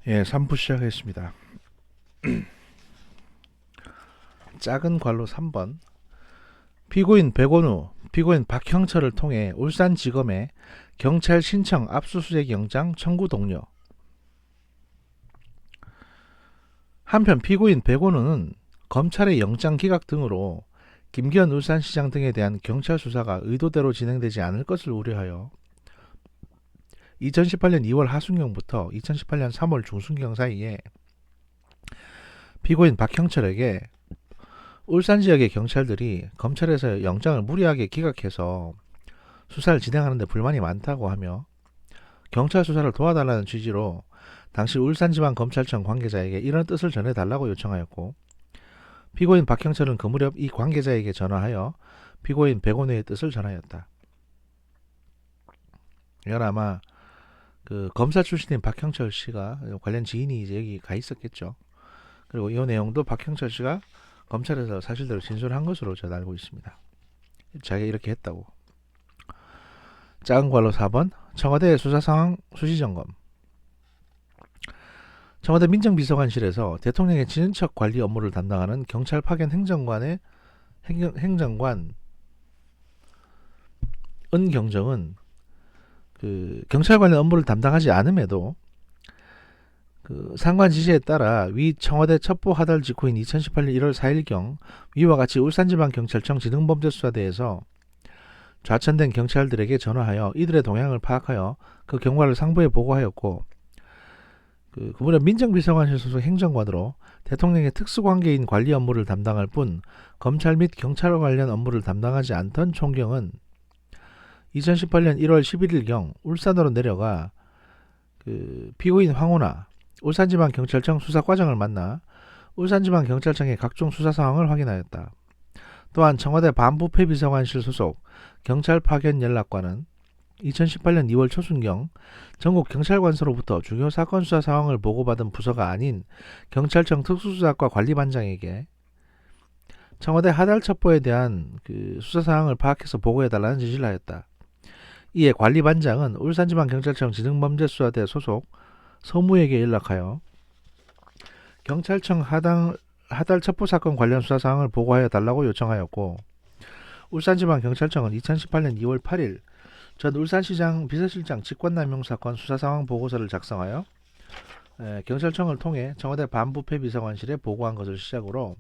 예, 3부 시작하겠습니다. 작은 괄호 3번. 피고인 백원우, 피고인 박형철을 통해 울산지검에 경찰 신청 압수수색 영장 청구 동료. 한편 피고인 백원우는 검찰의 영장 기각 등으로 김기현 울산시장 등에 대한 경찰 수사가 의도대로 진행되지 않을 것을 우려하여 2018년 2월 하순경부터 2018년 3월 중순경 사이에 피고인 박형철에게 울산 지역의 경찰들이 검찰에서 영장을 무리하게 기각해서 수사를 진행하는 데 불만이 많다고 하며 경찰 수사를 도와달라는 취지로 당시 울산지방검찰청 관계자에게 이런 뜻을 전해달라고 요청하였고, 피고인 박형철은 그 무렵 이 관계자에게 전화하여 피고인 백원우의 뜻을 전하였다. 이건 아마 그 검사 출신인 박형철 씨가 관련 지인이 이제 여기 가 있었겠죠. 그리고 이 내용도 박형철 씨가 검찰에서 사실대로 진술한 것으로 저는 알고 있습니다. 자기가 이렇게 했다고. 작은 괄호 4번. 청와대 수사상황 수시점검. 청와대 민정비서관실에서 대통령의 친인척 관리 업무를 담당하는 경찰 파견 행정관 은경정은 그 경찰 관련 업무를 담당하지 않음에도 그 상관 지시에 따라 위 청와대 첩보 하달 직후인 2018년 1월 4일경 위와 같이 울산지방경찰청 지능범죄수사대에서 좌천된 경찰들에게 전화하여 이들의 동향을 파악하여 그 경과를 상부에 보고하였고, 그 무렵 민정비서관실 소속 행정관으로 대통령의 특수관계인 관리 업무를 담당할 뿐 검찰 및 경찰 관련 업무를 담당하지 않던 총경은 2018년 1월 11일경 울산으로 내려가 그 피고인 황호나 울산지방경찰청 수사과장을 만나 울산지방경찰청의 각종 수사 상황을 확인하였다. 또한 청와대 반부패비서관실 소속 경찰 파견 연락관은 2018년 2월 초순경 전국 경찰관서로부터 중요 사건 수사 상황을 보고받은 부서가 아닌 경찰청 특수수사과 관리반장에게 청와대 하달 첩보에 대한 그 수사 상황을 파악해서 보고해달라는 지시를 하였다. 이에 관리반장은 울산지방경찰청 지능범죄수사대 소속 서무에게 연락하여 경찰청 하달 첩보 사건 관련 수사 상황을 보고하여 달라고 요청하였고, 울산지방경찰청은 2018년 2월 8일 전 울산시장 비서실장 직권남용 사건 수사 상황 보고서를 작성하여 경찰청을 통해 청와대 반부패 비서관실에 보고한 것을 시작으로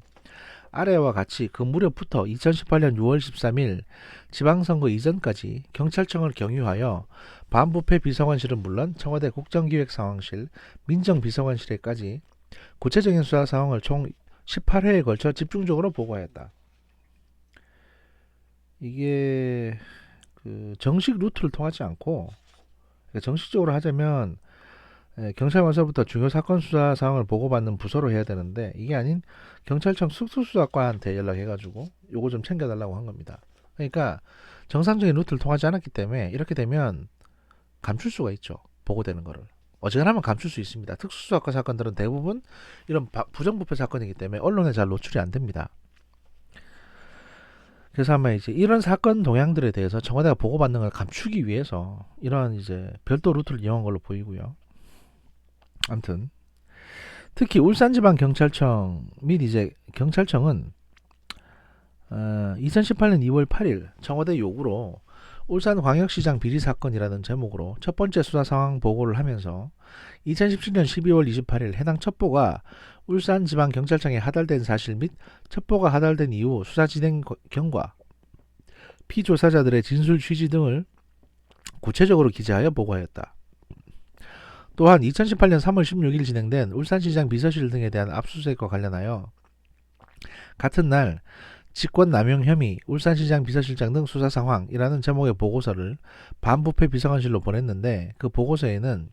아래와 같이 그 무렵부터 2018년 6월 13일 지방선거 이전까지 경찰청을 경유하여 반부패 비서관실은 물론 청와대 국정기획상황실, 민정비서관실에까지 구체적인 수사 상황을 총 18회에 걸쳐 집중적으로 보고하였다. 이게 그 정식 루트를 통하지 않고, 정식적으로 하자면 경찰관서부터 중요 사건 수사 상황을 보고받는 부서로 해야 되는데, 이게 아닌 경찰청 특수수사과한테 연락해가지고 요거 좀 챙겨달라고 한 겁니다. 그러니까 정상적인 루트를 통하지 않았기 때문에 이렇게 되면 감출 수가 있죠. 보고되는 거를 어지간하면 감출 수 있습니다. 특수수사과 사건들은 대부분 이런 부정부패 사건이기 때문에 언론에 잘 노출이 안 됩니다. 그래서 아마 이제 이런 사건 동향들에 대해서 청와대가 보고받는 걸 감추기 위해서 이런 이제 별도 루트를 이용한 걸로 보이고요. 아무튼 특히 울산지방경찰청 및 이제 경찰청은 2018년 2월 8일 청와대 요구로 울산광역시장 비리 사건이라는 제목으로 첫 번째 수사 상황 보고를 하면서 2017년 12월 28일 해당 첩보가 울산지방경찰청에 하달된 사실 및 첩보가 하달된 이후 수사 진행 경과, 피조사자들의 진술 취지 등을 구체적으로 기재하여 보고하였다. 또한 2018년 3월 16일 진행된 울산시장 비서실 등에 대한 압수수색과 관련하여 같은 날 직권남용 혐의 울산시장 비서실장 등 수사 상황이라는 제목의 보고서를 반부패 비서관실로 보냈는데, 그 보고서에는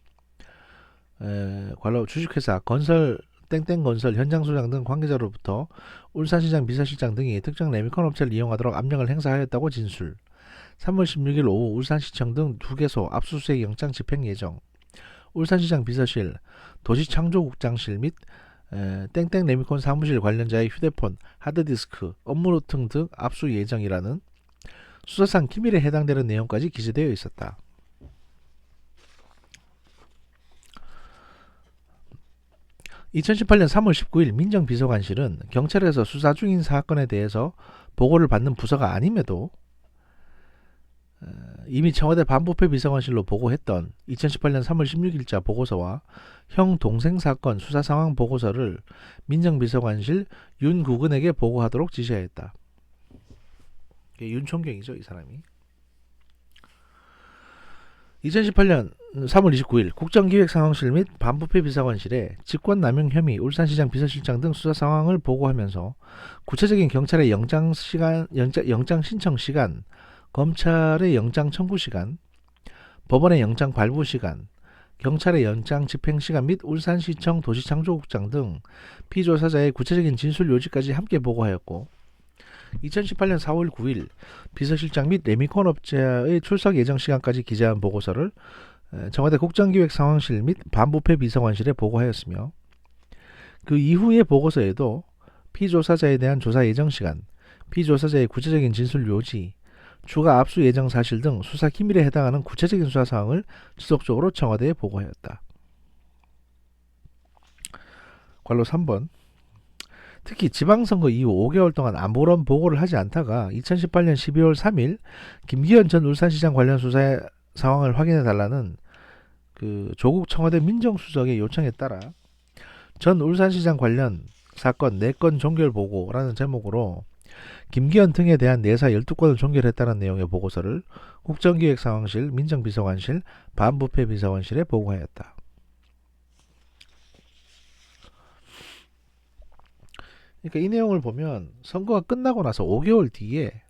관로 주식회사 건설 땡땡건설 현장 소장 등 관계자로부터 울산시장 비서실장 등이 특정 레미콘 업체를 이용하도록 압력을 행사하였다고 진술, 3월 16일 오후 울산시청 등 2개소 압수수색 영장 집행 예정, 울산시장 비서실, 도시창조국장실 및 땡땡 레미콘 사무실 관련자의 휴대폰, 하드디스크, 업무노트 등 압수 예정이라는 수사상 기밀에 해당되는 내용까지 기재되어 있었다. 2018년 3월 19일 민정비서관실은 경찰에서 수사 중인 사건에 대해서 보고를 받는 부서가 아님에도 이미 청와대 반부패 비서관실로 보고했던 2018년 3월 16일자 보고서와 형 동생 사건 수사 상황 보고서를 민정비서관실 윤국은에게 보고하도록 지시하였다. 윤총경이죠, 이 사람이. 2018년 3월 29일 국정기획상황실 및 반부패 비서관실에 직권남용 혐의 울산시장 비서실장 등 수사 상황을 보고하면서 구체적인 경찰의 영장 신청 시간, 검찰의 영장 청구 시간, 법원의 영장 발부 시간, 경찰의 영장 집행 시간 및 울산시청 도시창조국장 등 피조사자의 구체적인 진술 요지까지 함께 보고하였고, 2018년 4월 9일 비서실장 및 레미콘 업체의 출석 예정 시간까지 기재한 보고서를 청와대 국정기획상황실 및 반부패 비서관실에 보고하였으며, 그 이후의 보고서에도 피조사자에 대한 조사 예정 시간, 피조사자의 구체적인 진술 요지, 추가 압수 예정 사실 등 수사 기밀에 해당하는 구체적인 수사 사항을 지속적으로 청와대에 보고하였다. 괄호 3번. 특히 지방선거 이후 5개월 동안 아무런 보고를 하지 않다가 2018년 12월 3일 김기현 전 울산시장 관련 수사의 상황을 확인해달라는 조국 청와대 민정수석의 요청에 따라 전 울산시장 관련 사건 4건 종결보고라는 제목으로 김기현 등에 대한 내사 12건을 종결했다는 내용의 보고서를 국정기획상황실, 민정비서관실, 반부패 비서관실에 보고하였다. 그러니까 이 내용을 보면 선거가 끝나고 나서 5개월 뒤에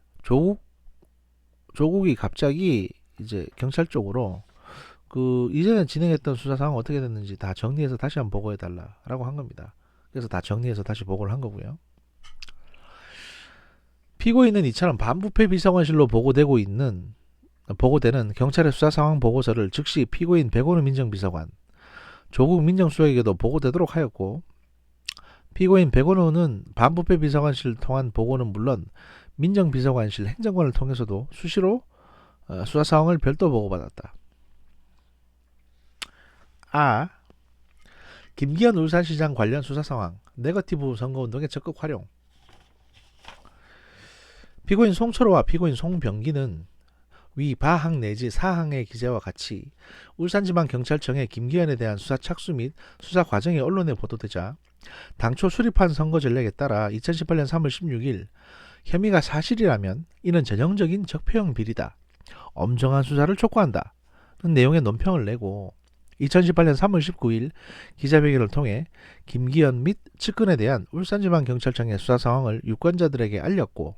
조국이 갑자기 이제 경찰 쪽으로 이전에 진행했던 수사 상황 어떻게 됐는지 다 정리해서 다시 한번 보고해달라라고 한 겁니다. 그래서 다 정리해서 다시 보고를 한 거고요. 피고인은 이처럼 반부패 비서관실로 보고되는 경찰의 수사 상황 보고서를 즉시 피고인 백원우 민정비서관, 조국 민정수석에게도 보고되도록 하였고, 피고인 백원우는 반부패 비서관실을 통한 보고는 물론 민정비서관실 행정관을 통해서도 수시로 수사 상황을 별도 보고받았다. 아. 김기현 울산시장 관련 수사 상황, 네거티브 선거운동의 적극 활용. 피고인 송철호와 피고인 송병기는 위 바항 내지 사항의 기재와 같이 울산지방경찰청의 김기현에 대한 수사 착수 및 수사 과정이 언론에 보도되자 당초 수립한 선거 전략에 따라 2018년 3월 16일 혐의가 사실이라면 이는 전형적인 적폐형 비리다, 엄정한 수사를 촉구한다 는 내용의 논평을 내고 2018년 3월 19일 기자회견을 통해 김기현 및 측근에 대한 울산지방경찰청의 수사 상황을 유권자들에게 알렸고,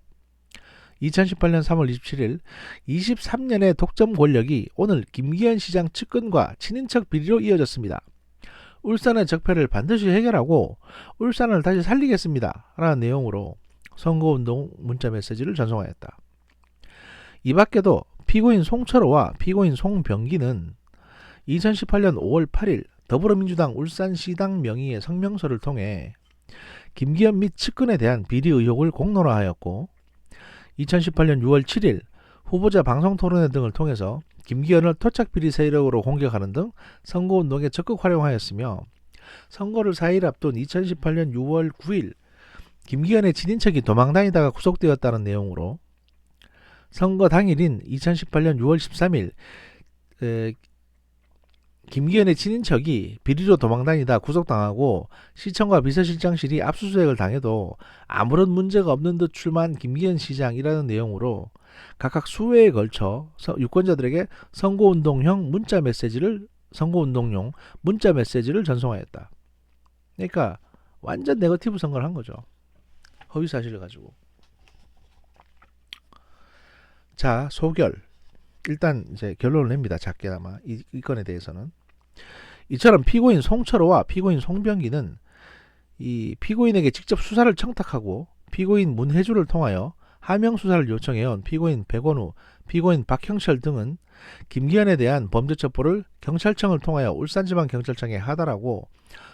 2018년 3월 27일 23년의 독점 권력이 오늘 김기현 시장 측근과 친인척 비리로 이어졌습니다. 울산의 적폐를 반드시 해결하고 울산을 다시 살리겠습니다 라는 내용으로 선거운동 문자메시지를 전송하였다. 이 밖에도 피고인 송철호와 피고인 송병기는 2018년 5월 8일 더불어민주당 울산시당 명의의 성명서를 통해 김기현 및 측근에 대한 비리 의혹을 공론화하였고, 2018년 6월 7일 후보자 방송토론회 등을 통해서 김기현을 토착비리 세력으로 공격하는 등 선거운동에 적극 활용하였으며, 선거를 4일 앞둔 2018년 6월 9일 김기현의 친인척이 도망다니다가 구속되었다는 내용으로 선거 당일인 2018년 6월 13일 김기현의 친인척이 비리로 도망다니다 구속당하고 시청과 비서실장실이 압수수색을 당해도 아무런 문제가 없는 듯 출마한 김기현 시장이라는 내용으로 각각 수회에 걸쳐 유권자들에게 선거운동용 문자 메시지를 전송하였다. 그러니까 완전 네거티브 선거를 한 거죠. 허위 사실을 가지고. 자, 소결. 일단 이제 결론을 냅니다. 작게나마 이 건에 대해서는. 이처럼 피고인 송철호와 피고인 송병기는 이 피고인에게 직접 수사를 청탁하고 피고인 문혜주를 통하여 하명 수사를 요청해온 피고인 백원우, 피고인 박형철 등은 김기현에 대한 범죄 첩보를 경찰청을 통하여 울산지방경찰청에 하달하고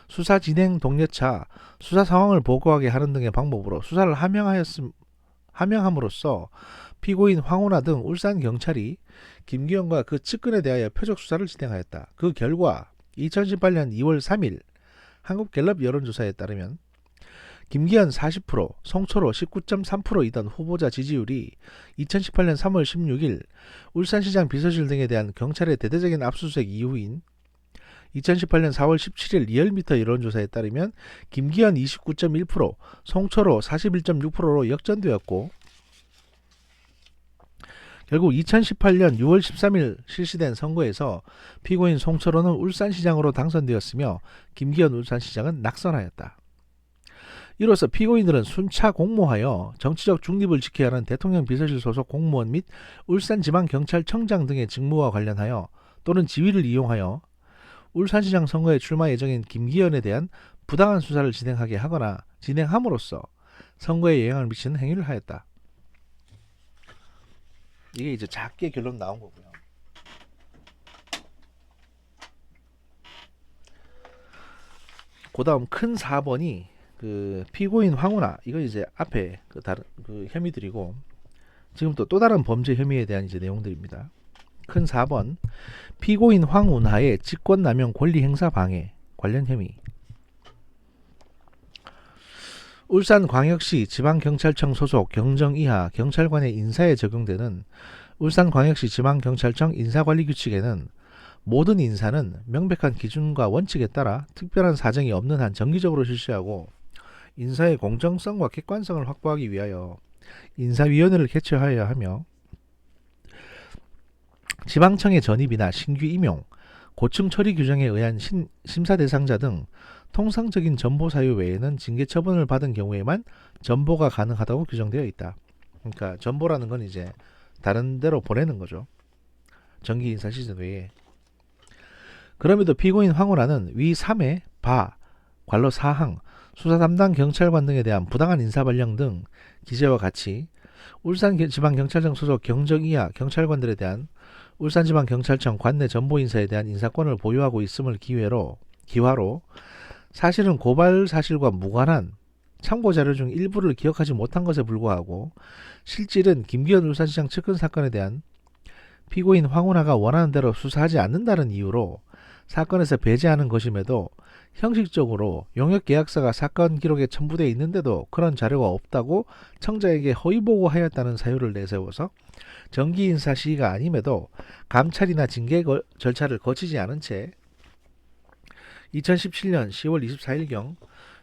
수사 진행 동료차 수사 상황을 보고하게 하는 등의 방법으로 수사를 함양함으로써 피고인 황운하 등 울산경찰이 김기현과 그 측근에 대하여 표적 수사를 진행하였다. 그 결과 2018년 2월 3일 한국갤럽 여론조사에 따르면 김기현 40%, 송철호 19.3%이던 후보자 지지율이 2018년 3월 16일 울산시장 비서실 등에 대한 경찰의 대대적인 압수수색 이후인 2018년 4월 17일 리얼미터 여론조사에 따르면 김기현 29.1%, 송철호 41.6%로 역전되었고, 결국 2018년 6월 13일 실시된 선거에서 피고인 송철호는 울산시장으로 당선되었으며 김기현 울산시장은 낙선하였다. 이로써 피고인들은 순차 공모하여 정치적 중립을 지켜야 하는 대통령 비서실 소속 공무원 및 울산지방경찰청장 등의 직무와 관련하여 또는 지위를 이용하여 울산시장 선거에 출마 예정인 김기현에 대한 부당한 수사를 진행하게 하거나 진행함으로써 선거에 영향을 미치는 행위를 하였다. 이게 이제 작게 결론 나온 거고요. 그 다음 큰 4번이 그 피고인 황운하, 이거 이제 앞에 그 다른 그 혐의들이고, 지금 또 다른 범죄 혐의에 대한 이제 내용들입니다. 큰 4번 피고인 황운하의 직권남용 권리행사 방해 관련 혐의. 울산광역시 지방경찰청 소속 경정 이하 경찰관의 인사에 적용되는 울산광역시 지방경찰청 인사관리규칙에는 모든 인사는 명백한 기준과 원칙에 따라 특별한 사정이 없는 한 정기적으로 실시하고 인사의 공정성과 객관성을 확보하기 위하여 인사위원회를 개최하여야 하며 지방청의 전입이나 신규 임용, 고층 처리 규정에 의한 심사 대상자 등 통상적인 전보 사유 외에는 징계 처분을 받은 경우에만 전보가 가능하다고 규정되어 있다. 그러니까 전보라는 건 이제 다른 데로 보내는 거죠. 정기 인사 시즌 외에. 그럼에도 피고인 황운하는 위 3회 바, 관로 사항, 수사 담당 경찰관 등에 대한 부당한 인사 발령 등 기재와 같이 울산지방경찰청 소속 경정 이하 경찰관들에 대한 울산지방경찰청 관내 전보 인사에 대한 인사권을 보유하고 있음을 기화로 사실은 고발 사실과 무관한 참고자료 중 일부를 기억하지 못한 것에 불구하고 실질은 김기현 울산시장 측근 사건에 대한 피고인 황운하가 원하는 대로 수사하지 않는다는 이유로 사건에서 배제하는 것임에도 형식적으로 용역계약서가 사건 기록에 첨부되어 있는데도 그런 자료가 없다고 청자에게 허위보고하였다는 사유를 내세워서 정기인사 시기가 아님에도 감찰이나 징계 절차를 거치지 않은 채 2017년 10월 24일경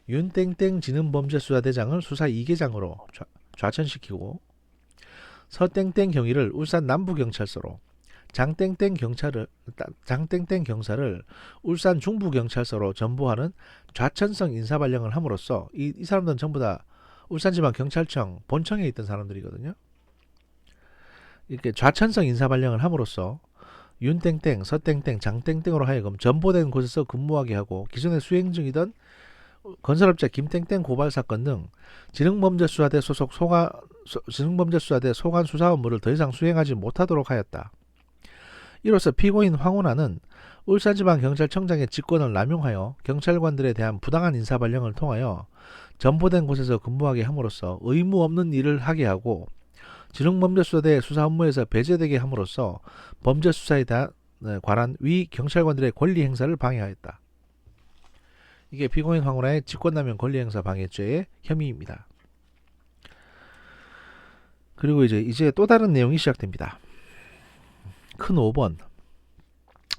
윤땡땡 지능범죄수사대장을 수사 2계장으로 좌천시키고 서땡땡 경위를 울산 남부경찰서로, 장땡땡 경사를 울산 중부경찰서로 전보하는 좌천성 인사발령을 함으로써 이 사람들은 전부 다 울산지방경찰청 본청에 있던 사람들이거든요. 이렇게 좌천성 인사발령을 함으로써 윤땡땡, 서땡땡, 장땡땡으로 하여금 전보된 곳에서 근무하게 하고 기존에 수행 중이던 건설업자 김땡땡 고발 사건 등 지능범죄수사대 소관 수사 업무를 더 이상 수행하지 못하도록 하였다. 이로써 피고인 황운하는 울산지방경찰청장의 직권을 남용하여 경찰관들에 대한 부당한 인사발령을 통하여 전보된 곳에서 근무하게 함으로써 의무 없는 일을 하게 하고 지능범죄수사대 수사 업무에서 배제되게 함으로써 범죄수사에 관한 위 경찰관들의 권리 행사를 방해하였다. 이게 피고인 황운하의 직권남용 권리행사 방해죄의 혐의입니다. 그리고 이제 또 다른 내용이 시작됩니다. 큰 5번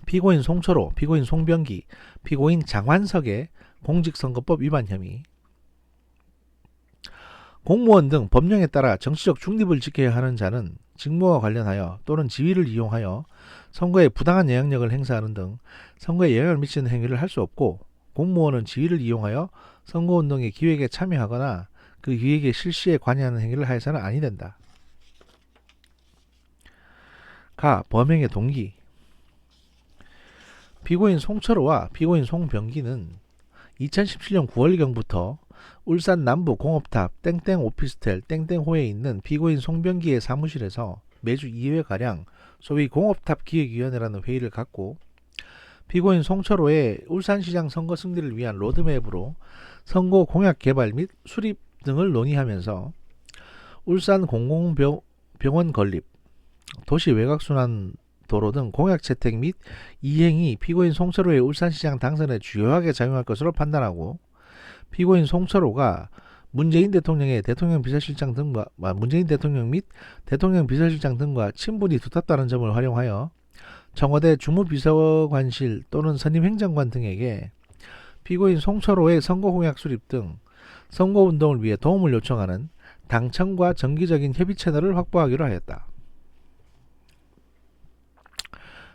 피고인 송철호, 피고인 송병기, 피고인 장환석의 공직선거법 위반 혐의. 공무원 등 법령에 따라 정치적 중립을 지켜야 하는 자는 직무와 관련하여 또는 지위를 이용하여 선거에 부당한 영향력을 행사하는 등 선거에 영향을 미치는 행위를 할 수 없고, 공무원은 지위를 이용하여 선거운동의 기획에 참여하거나 그 기획의 실시에 관여하는 행위를 하여서는 아니 된다. 가. 범행의 동기. 피고인 송철호와 피고인 송병기는 2017년 9월경부터 울산 남부 공업탑 땡땡 오피스텔 땡땡호에 있는 피고인 송병기의 사무실에서 매주 2회가량 소위 공업탑 기획위원회라는 회의를 갖고 피고인 송철호의 울산시장 선거 승리를 위한 로드맵으로 선거 공약 개발 및 수립 등을 논의하면서 울산 공공병원 건립, 도시 외곽순환 도로 등 공약 채택 및 이행이 피고인 송철호의 울산시장 당선에 주요하게 작용할 것으로 판단하고 피고인 송철호가 문재인 대통령의 대통령 비서실장 등과 문재인 대통령 및 대통령 비서실장 등과 친분이 두텁다는 점을 활용하여 청와대 주무비서관실 또는 선임행정관 등에게 피고인 송철호의 선거공약 수립 등 선거운동을 위해 도움을 요청하는 당청과 정기적인 협의 채널을 확보하기로 하였다.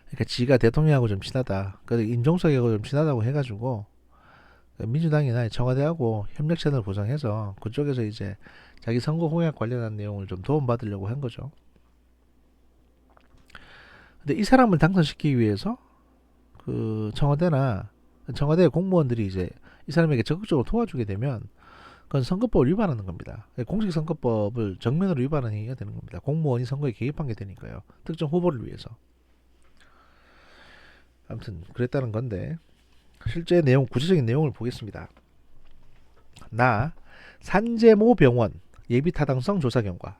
그러니까 지가 대통령하고 좀 친하다. 임종석하고 좀 친하다고 해가지고 민주당이나 청와대하고 협력 채널 구성해서 그쪽에서 이제 자기 선거 공약 관련한 내용을 좀 도움받으려고 한 거죠. 근데 이 사람을 당선시키기 위해서 그 청와대 공무원들이 이제 이 사람에게 적극적으로 도와주게 되면 그건 선거법을 위반하는 겁니다. 공직선거법을 정면으로 위반하는 행위가 되는 겁니다. 공무원이 선거에 개입한 게 되니까요. 특정 후보를 위해서. 아무튼 그랬다는 건데 실제 내용, 구체적인 내용을 보겠습니다. 산재모 병원 예비타당성 조사 결과.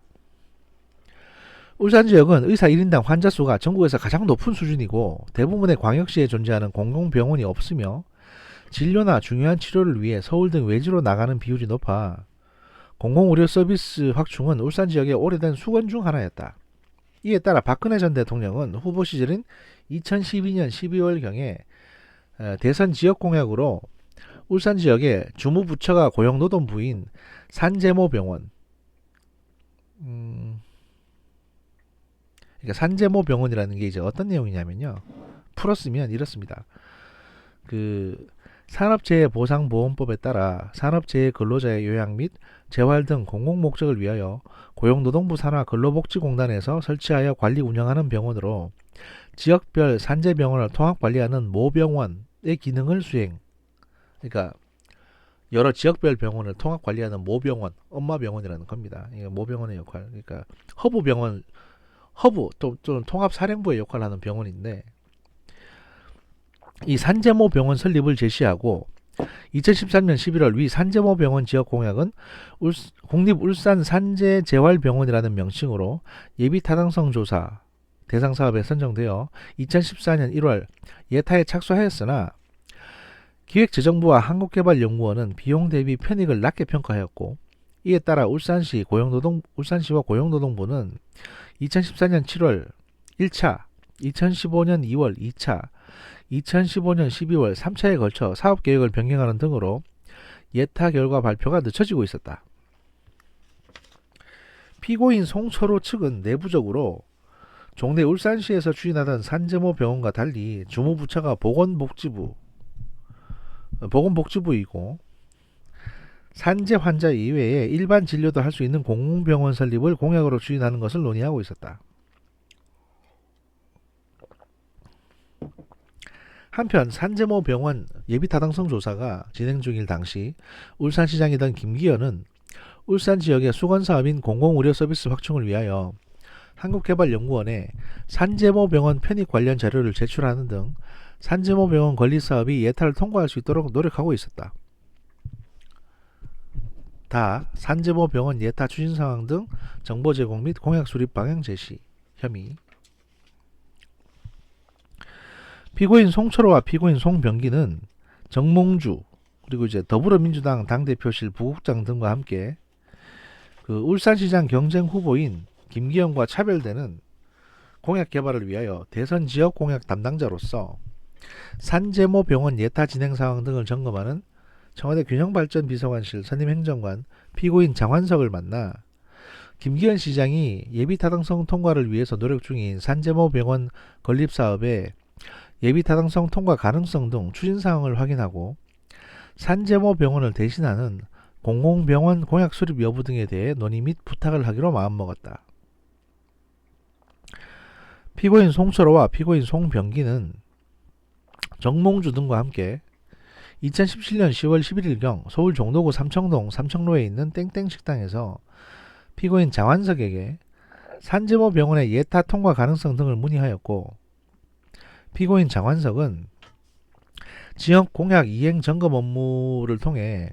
울산 지역은 의사 1인당 환자 수가 전국에서 가장 높은 수준이고 대부분의 광역시에 존재하는 공공병원이 없으며 진료나 중요한 치료를 위해 서울 등 외지로 나가는 비율이 높아 공공의료 서비스 확충은 울산 지역의 오래된 수건 중 하나였다. 이에 따라 박근혜 전 대통령은 후보 시절인 2012년 12월경에 대선 지역 공약으로 울산 지역의 주무부처가 고용노동부인 산재모병원, 그러니까 산재모병원이라는 게 이제 어떤 내용이냐면요. 풀었으면 이렇습니다. 그 산업재해보상보험법에 따라 산업재해 근로자의 요양 및 재활 등 공공목적을 위하여 고용노동부 산하 근로복지공단에서 설치하여 관리 운영하는 병원으로 지역별 산재병원을 통합관리하는 모병원의 기능을 수행. 그러니까 여러 지역별 병원을 통합관리하는 모병원, 엄마병원이라는 겁니다. 이게 모병원의 역할. 그러니까 허브 또는 통합사령부의 역할을 하는 병원인데 이 산재모 병원 설립을 제시하고 2013년 11월 위 산재모 병원 지역 공약은 국립울산 산재재활병원이라는 명칭으로 예비타당성 조사 대상 사업에 선정되어 2014년 1월 예타에 착수하였으나 기획재정부와 한국개발연구원은 비용 대비 편익을 낮게 평가하였고 이에 따라 울산시와 고용노동부는 2014년 7월 1차, 2015년 2월 2차, 2015년 12월 3차에 걸쳐 사업계획을 변경하는 등으로 예타 결과 발표가 늦춰지고 있었다. 피고인 송철호 측은 내부적으로 종래 울산시에서 추진하던 산재모 병원과 달리 주무부처가 보건복지부이고 산재 환자 이외에 일반 진료도 할 수 있는 공공병원 설립을 공약으로 추진하는 것을 논의하고 있었다. 한편 산재모 병원 예비타당성 조사가 진행 중일 당시 울산시장이던 김기현은 울산 지역의 수건사업인 공공의료 서비스 확충을 위하여 한국개발연구원에 산재모 병원 편입 관련 자료를 제출하는 등 산재모 병원 건립사업이 예타를 통과할 수 있도록 노력하고 있었다. 산재모 병원 예타 추진 상황 등 정보 제공 및 공약 수립 방향 제시 혐의. 피고인 송철호와 피고인 송병기는 정몽주 그리고 이제 더불어민주당 당대표실 부국장 등과 함께 그 울산시장 경쟁 후보인 김기현과 차별되는 공약 개발을 위하여 대선 지역 공약 담당자로서 산재모 병원 예타 진행 상황 등을 점검하는 청와대 균형발전비서관실 선임행정관 피고인 장환석을 만나 김기현 시장이 예비타당성 통과를 위해서 노력 중인 산재모 병원 건립사업의 예비타당성 통과 가능성 등 추진사항을 확인하고 산재모 병원을 대신하는 공공병원 공약 수립 여부 등에 대해 논의 및 부탁을 하기로 마음먹었다. 피고인 송철호와 피고인 송병기는 정몽주 등과 함께 2017년 10월 11일경 서울 종로구 삼청동 삼청로에 있는 땡땡 식당에서 피고인 장환석에게 산재모 병원의 예타 통과 가능성 등을 문의하였고 피고인 장환석은 지역 공약 이행 점검 업무를 통해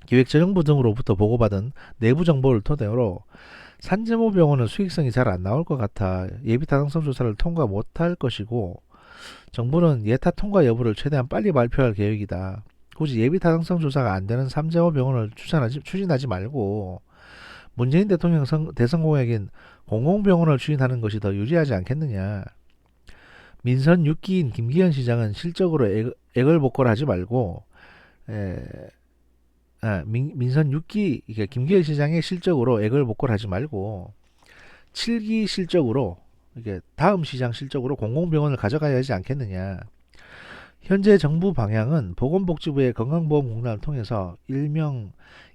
기획재정부 등으로부터 보고받은 내부 정보를 토대로 산재모병원은 수익성이 잘 안 나올 것 같아 예비타당성 조사를 통과 못할 것이고, 정부는 예타 통과 여부를 최대한 빨리 발표할 계획이다. 굳이 예비타당성 조사가 안 되는 산재모병원을 추진하지 말고 문재인 대통령 대선 공약인 공공병원을 추진하는 것이 더 유리하지 않겠느냐. 민선 6기인 김기현 시장은 실적으로 애걸복걸하지 말고, 민선 6기 그러니까 김기현 시장의 실적으로 애걸복걸하지 말고 7기 실적으로, 이게 다음 시장 실적으로 공공병원을 가져가야 하지 않겠느냐. 현재 정부 방향은 보건복지부의 건강보험공단을 통해서 일명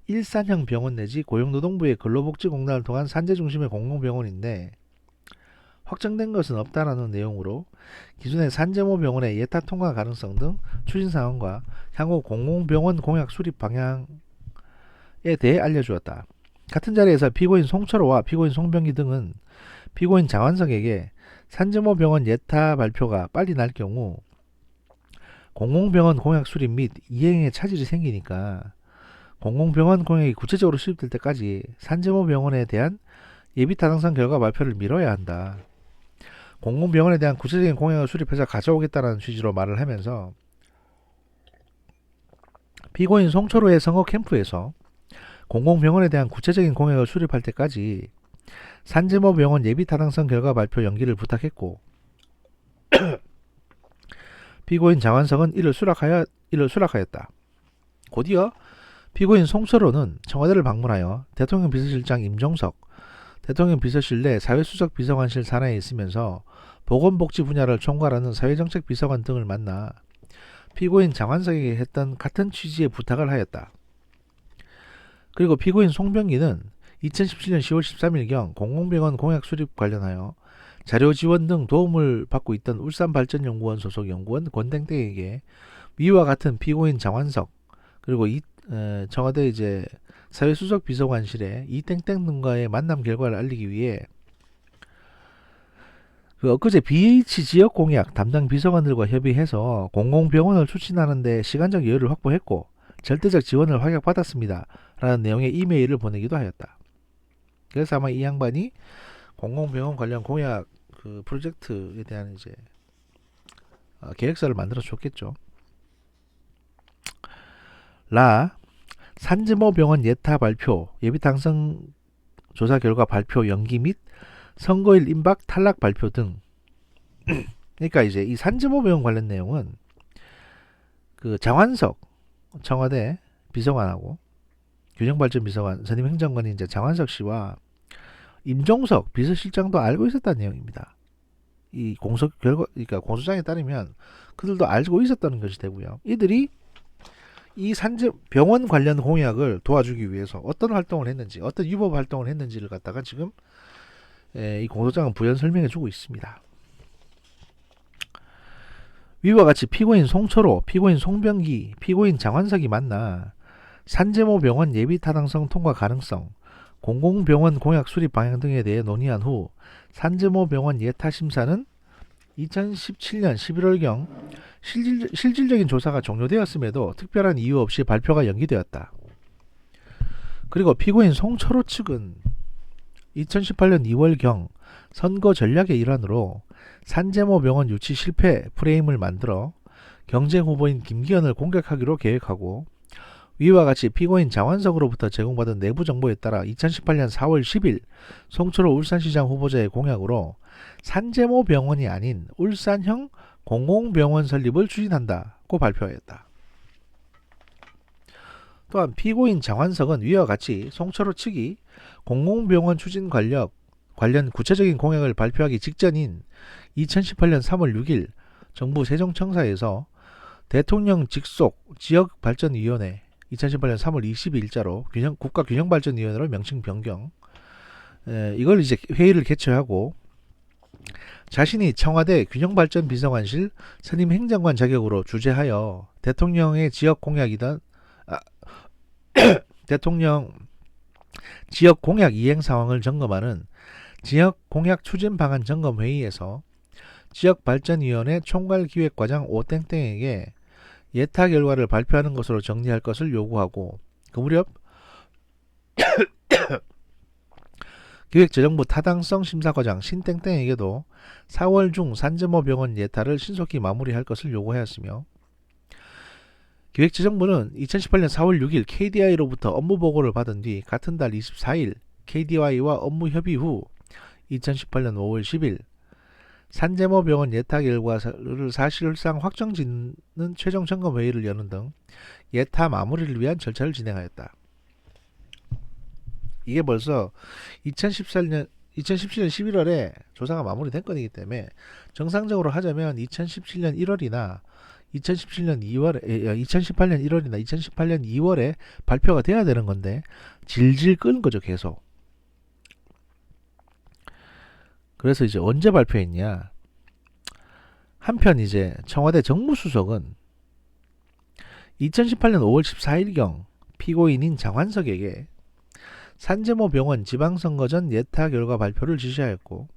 일산형 병원 내지 고용노동부의 근로복지공단을 통한 산재 중심의 공공병원인데, 확정된 것은 없다라는 내용으로 기존의 산재모 병원의 예타 통과 가능성 등 추진 상황과 향후 공공병원 공약 수립 방향에 대해 알려주었다. 같은 자리에서 피고인 송철호와 피고인 송병기 등은 피고인 장완석에게 산재모 병원 예타 발표가 빨리 날 경우 공공병원 공약 수립 및 이행에 차질이 생기니까 공공병원 공약이 구체적으로 수립될 때까지 산재모 병원에 대한 예비타당성 결과 발표를 미뤄야 한다. 공공병원에 대한 구체적인 공약을 수립해서 가져오겠다는 취지로 말을 하면서, 피고인 송철호의 선거 캠프에서 공공병원에 대한 구체적인 공약을 수립할 때까지 산재모 병원 예비타당성 결과 발표 연기를 부탁했고, 피고인 장완석은 이를 수락하였다. 곧이어 피고인 송철호는 청와대를 방문하여 대통령 비서실장 임종석, 대통령 비서실 내 사회수석 비서관실 산하에 있으면서 보건복지 분야를 총괄하는 사회정책 비서관 등을 만나 피고인 장완석에게 했던 같은 취지의 부탁을 하였다. 그리고 피고인 송병기는 2017년 10월 13일경 공공병원 공약 수립 관련하여 자료 지원 등 도움을 받고 있던 울산발전연구원 소속 연구원 권땡땡에게 위와 같은 피고인 장완석, 그리고 청와대 사회수석 비서관실에 이땡땡 등과의 만남 결과를 알리기 위해 엊그제 BH 지역 공약 담당 비서관들과 협의해서 공공병원을 추진하는 데 시간적 여유를 확보했고 절대적 지원을 확약받았습니다. 라는 내용의 이메일을 보내기도 하였다. 그래서 아마 이 양반이 공공병원 관련 공약 프로젝트에 대한 계획서를 만들어 줬겠죠. 산재모 병원 예타 발표, 예비당성 조사 결과 발표 연기 및 선거일 임박 탈락 발표 등. 그러니까 이 산재모 병원 관련 내용은 장완석 청와대 비서관하고 균형발전 비서관 선임 행정관인 장완석 씨와 임종석 비서실장도 알고 있었다는 내용입니다. 이 그러니까 공소장에 따르면 그들도 알고 있었다는 것이 되고요. 이들이 이 병원 관련 공약을 도와주기 위해서 어떤 활동을 했는지, 어떤 유법 활동을 했는지를 갖다가 지금 이 공소장은 부연 설명해 주고 있습니다. 위와 같이 피고인 송철호, 피고인 송병기, 피고인 장완석이 만나 산재모 병원 예비타당성 통과 가능성, 공공병원 공약 수립 방향 등에 대해 논의한 후 산재모 병원 예타 심사는 2017년 11월경 실질적인 조사가 종료되었음에도 특별한 이유 없이 발표가 연기되었다. 그리고 피고인 송철호 측은 2018년 2월경 선거 전략의 일환으로 산재모 병원 유치 실패 프레임을 만들어 경쟁 후보인 김기현을 공격하기로 계획하고, 위와 같이 피고인 장완석으로부터 제공받은 내부 정보에 따라 2018년 4월 10일 송철호 울산시장 후보자의 공약으로 산재모 병원이 아닌 울산형 공공병원 설립을 추진한다고 발표하였다. 또한 피고인 장완석은 위와 같이 송철호 측이 공공병원 추진 관련 구체적인 공약을 발표하기 직전인 2018년 3월 6일 정부 세종청사에서 대통령 직속 지역발전위원회 2018년 3월 22일자로 국가균형발전위원회로 명칭 변경, 이걸 회의를 개최하고 자신이 청와대 균형발전비서관실 선임 행정관 자격으로 주재하여 대통령의 지역 공약이던 대통령 지역 공약 이행 상황을 점검하는 지역 공약 추진 방안 점검 회의에서 지역발전위원회 총괄기획과장 오땡땡에게 예타 결과를 발표하는 것으로 정리할 것을 요구하고, 그 무렵 기획재정부 타당성 심사과장 신땡땡에게도 4월 중 산재모 병원 예타를 신속히 마무리할 것을 요구하였으며 기획재정부는 2018년 4월 6일 KDI로부터 업무 보고를 받은 뒤 같은 달 24일 KDI와 업무 협의 후 2018년 5월 10일 산재모 병원 예타 결과를 사실상 확정짓는 최종 점검 회의를 여는 등 예타 마무리를 위한 절차를 진행하였다. 이게 벌써 2017년 11월에 조사가 마무리된 건이기 때문에 정상적으로 하자면 2017년 1월이나 2018년 1월이나 2018년 2월에 발표가 돼야 되는 건데 질질 끄는 거죠, 계속. 그래서 이제 언제 발표했냐? 한편 이제 청와대 정무수석은 2018년 5월 14일경 피고인인 장환석에게 산재모 병원 지방선거 전 예타 결과 발표를 지시하였고,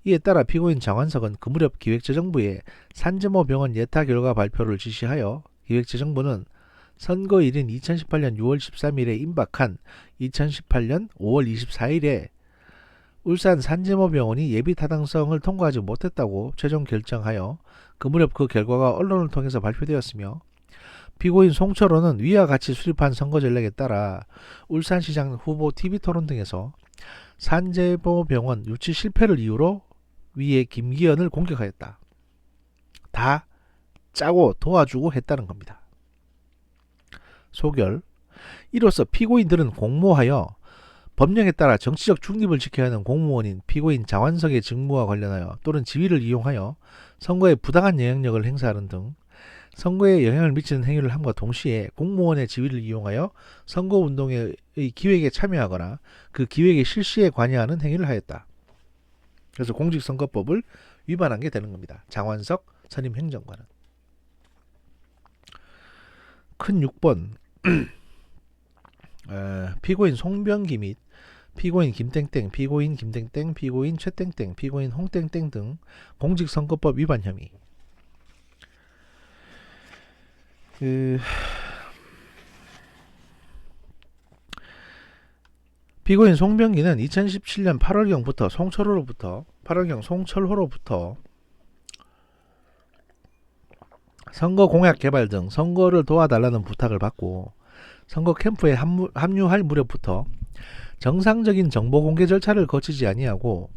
이에 따라 피고인 장환석은 그 무렵 기획재정부에 산재모 병원 예타 결과 발표를 지시하여 기획재정부는 선거일인 2018년 6월 13일에 임박한 2018년 5월 24일에 울산 산재모 병원이 예비 타당성을 통과하지 못했다고 최종 결정하여 그 무렵 그 결과가 언론을 통해서 발표되었으며, 피고인 송철호는 위와 같이 수립한 선거 전략에 따라 울산시장 후보 TV토론 등에서 산재모 병원 유치 실패를 이유로 위의 김기현을 공격하였다. 다 짜고 도와주고 했다는 겁니다. 소결. 이로써 피고인들은 공모하여 법령에 따라 정치적 중립을 지켜야 하는 공무원인 피고인 장환석의 직무와 관련하여 또는 지위를 이용하여 선거에 부당한 영향력을 행사하는 등 선거에 영향을 미치는 행위를 함과 동시에 공무원의 지위를 이용하여 선거운동의 기획에 참여하거나 그 기획의 실시에 관여하는 행위를 하였다. 그래서 공직선거법을 위반한 게 되는 겁니다. 장환석 선임 행정관은. 큰 6번 피고인 송병기 및 피고인 김땡땡, 피고인 김땡땡, 피고인 최땡땡, 피고인 홍땡땡 등 공직선거법 위반 혐의. 피고인 송병기는 2017년 8월경부터 송철호로부터 선거 공약 개발 등 선거를 도와달라는 부탁을 받고 선거 캠프에 합류할 무렵부터 정상적인 정보 공개 절차를 거치지 아니하고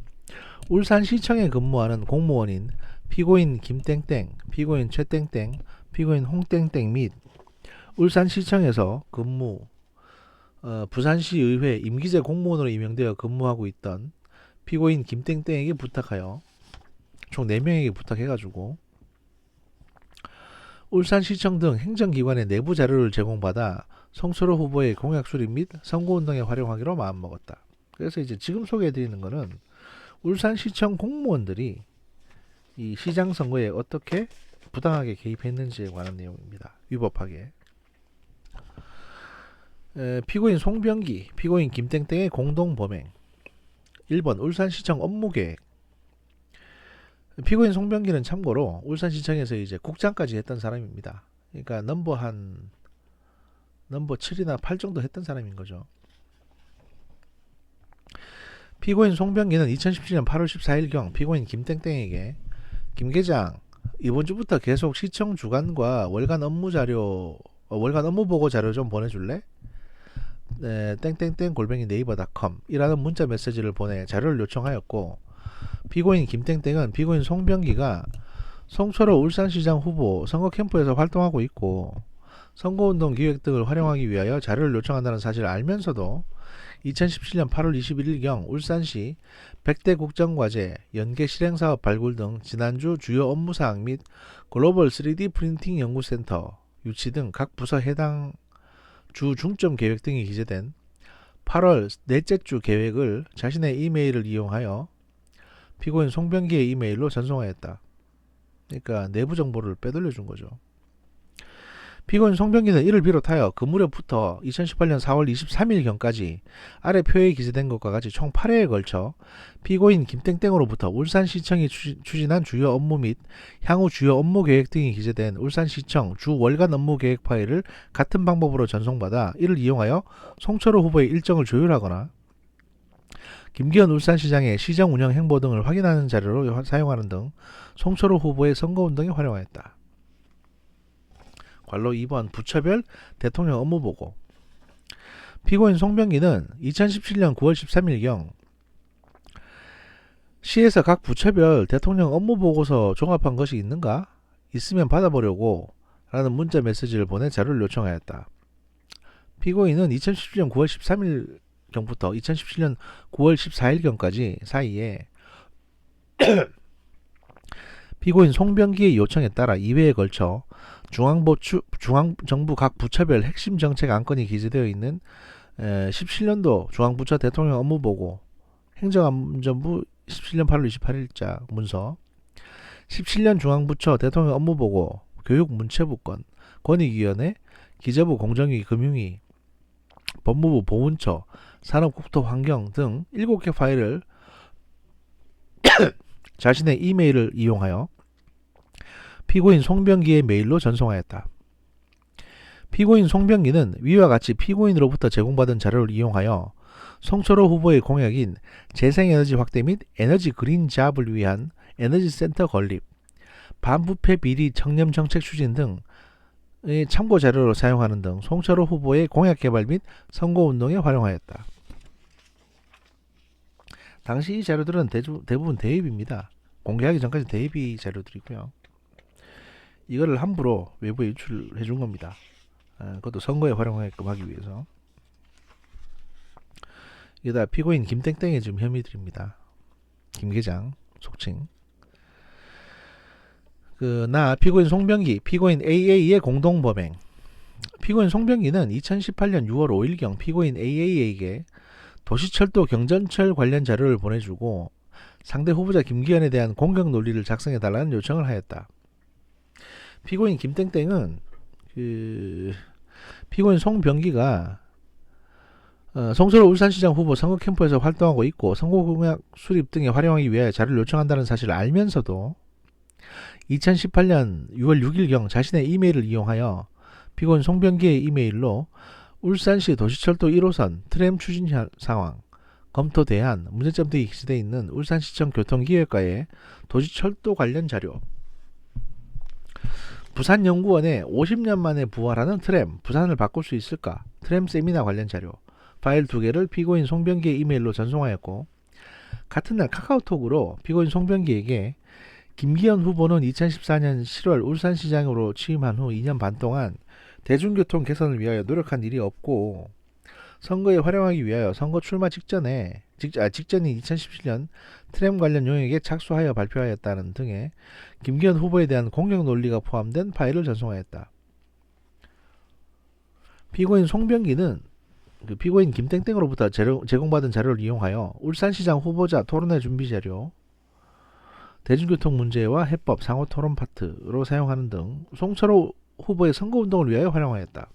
울산시청에 근무하는 공무원인 피고인 김땡땡, 피고인 최땡땡, 피고인 홍땡땡 및 울산시청에서 근무 부산시의회 임기제 공무원으로 임명되어 근무하고 있던 피고인 김땡땡에게 부탁하여 총 4명에게 부탁해가지고 울산시청 등 행정기관의 내부 자료를 제공받아 송철호 후보의 공약 수립 및 선거운동에 활용하기로 마음먹었다. 그래서 이제 지금 소개해드리는 거는 울산시청 공무원들이 이 시장 선거에 어떻게 부당하게 개입했는지에 관한 내용입니다. 위법하게. 피고인 송병기, 피고인 김땡땡의 공동범행. 1번 울산시청 업무계획. 피고인 송병기는 참고로 울산시청에서 이제 국장까지 했던 사람입니다. 그러니까 넘버 7이나 8 정도 했던 사람인 거죠. 피고인 송병기는 2017년 8월 14일경 피고인 김땡땡에게 김 계장, 이번 주부터 계속 시청 주간과 월간 업무 보고 자료 좀 보내줄래? 네, 땡땡땡 골뱅이 네이버닷컴 이라는 문자 메시지를 보내 자료를 요청하였고, 피고인 김땡땡은 피고인 송병기가 송철호 울산시장 후보 선거 캠프에서 활동하고 있고 선거운동 기획 등을 활용하기 위하여 자료를 요청한다는 사실을 알면서도 2017년 8월 21일경 울산시 100대 국정과제, 연계 실행사업 발굴 등 지난주 주요 업무사항 및 글로벌 3D 프린팅 연구센터 유치 등 각 부서 해당 주 중점 계획 등이 기재된 8월 넷째 주 계획을 자신의 이메일을 이용하여 피고인 송병기의 이메일로 전송하였다. 그러니까 내부 정보를 빼돌려 준 거죠. 피고인 송병기는 이를 비롯하여 그 무렵부터 2018년 4월 23일경까지 아래 표에 기재된 것과 같이 총 8회에 걸쳐 피고인 김땡땡으로부터 울산시청이 추진한 주요 업무 및 향후 주요 업무 계획 등이 기재된 울산시청 주 월간 업무 계획 파일을 같은 방법으로 전송받아 이를 이용하여 송철호 후보의 일정을 조율하거나 김기현 울산시장의 시정 운영 행보 등을 확인하는 자료로 사용하는 등 송철호 후보의 선거운동에 활용하였다. 관로 2번 부처별 대통령 업무보고. 피고인 송병기는 2017년 9월 13일경 시에서 각 부처별 대통령 업무보고서 종합한 것이 있는가? 있으면 받아보려고 라는 문자 메시지를 보내 자료를 요청하였다. 피고인은 2017년 9월 13일경부터 2017년 9월 14일경까지 사이에 피고인 송병기의 요청에 따라 2회에 걸쳐 중앙정부 각 부처별 핵심 정책 안건이 기재되어 있는 17년도 중앙부처 대통령 업무보고 행정안전부 17년 8월 28일자 문서 17년 중앙부처 대통령 업무보고 교육문체부건 권익위원회 기재부 공정위 금융위 법무부 보훈처 산업국토환경 등 7개 파일을 자신의 이메일을 이용하여 피고인 송병기의 메일로 전송하였다. 피고인 송병기는 위와 같이 피고인으로부터 제공받은 자료를 이용하여 송철호 후보의 공약인 재생에너지 확대 및 에너지 그린 잡을 위한 에너지센터 건립, 반부패 비리 청렴 정책 추진 등의 참고 자료로 사용하는 등 송철호 후보의 공약 개발 및 선거운동에 활용하였다. 당시 이 자료들은 대부분 대입입니다. 공개하기 전까지 대입이 자료들이고요. 이거를 함부로 외부에 유출해 준 겁니다. 그것도 선거에 활용하게끔 하기 위해서. 이게 다 피고인 김땡땡의 지금 혐의들입니다. 김계장 속칭. 나 피고인 송병기, 피고인 AA의 공동범행. 피고인 송병기는 2018년 6월 5일경 피고인 AA에게 도시철도 경전철 관련 자료를 보내주고 상대 후보자 김기현에 대한 공격 논리를 작성해달라는 요청을 하였다. 피고인 김땡땡은 피고인 송병기가 송철호 울산시장 후보 선거 캠프에서 활동하고 있고 선거 공약 수립 등에 활용하기 위해 자료를 요청한다는 사실을 알면서도 2018년 6월 6일경 자신의 이메일을 이용하여 피고인 송병기의 이메일로 울산시 도시철도 1호선 트램 추진 상황, 검토 대안, 문제점 등이 기재되어 있는 울산시청 교통기획과의 도시철도 관련 자료, 부산연구원의 50년 만에 부활하는 트램, 부산을 바꿀 수 있을까? 트램 세미나 관련 자료, 파일 2개를 피고인 송병기의 이메일로 전송하였고 같은 날 카카오톡으로 피고인 송병기에게 김기현 후보는 2014년 7월 울산시장으로 취임한 후 2년 반 동안 대중교통 개선을 위하여 노력한 일이 없고 선거에 활용하기 위하여 선거 출마 직전인 2017년 트램 관련 용역에 착수하여 발표하였다는 등의 김기현 후보에 대한 공격 논리가 포함된 파일을 전송하였다. 피고인 송병기는 피고인 김땡땡으로부터 제공받은 자료를 이용하여 울산시장 후보자 토론회 준비 자료, 대중교통 문제와 해법 상호 토론 파트로 사용하는 등 송철호 후보의 선거운동을 위하여 활용하였다.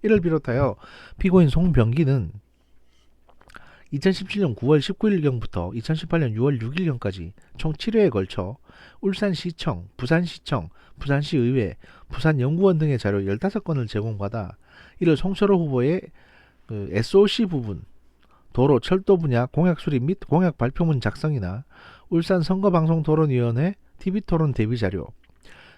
이를 비롯하여 피고인 송병기는 2017년 9월 19일경부터 2018년 6월 6일경까지 총 7회에 걸쳐 울산시청, 부산시청, 부산시의회, 부산연구원 등의 자료 15건을 제공받아 이를 송철호 후보의 SOC 부분, 도로, 철도 분야 공약 수립 및 공약 발표문 작성이나 울산 선거방송토론위원회 TV토론 대비자료,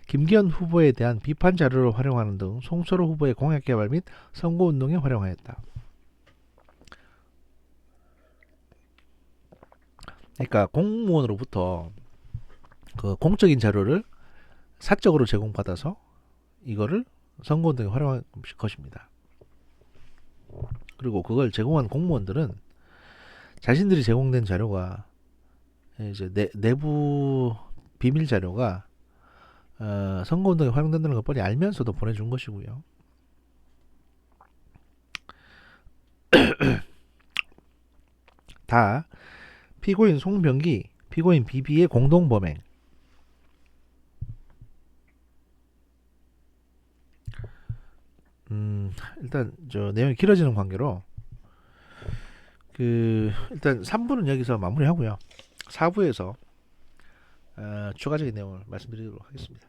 김기현 후보에 대한 비판 자료를 활용하는 등 송철호 후보의 공약 개발 및 선거운동에 활용하였다. 그러니까 공무원으로부터 공적인 자료를 사적으로 제공받아서 이거를 선거운동에 활용한 것입니다. 그리고 그걸 제공한 공무원들은 자신들이 제공된 자료가 이제 내부 비밀 자료가 선거운동에 활용된다는 걸 뻔히 알면서도 보내준 것이고요. 다 피고인 송병기, 피고인 비비의 공동범행. 일단 저 내용이 길어지는 관계로 일단 3부는 여기서 마무리하고요. 4부에서 추가적인 내용을 말씀드리도록 하겠습니다.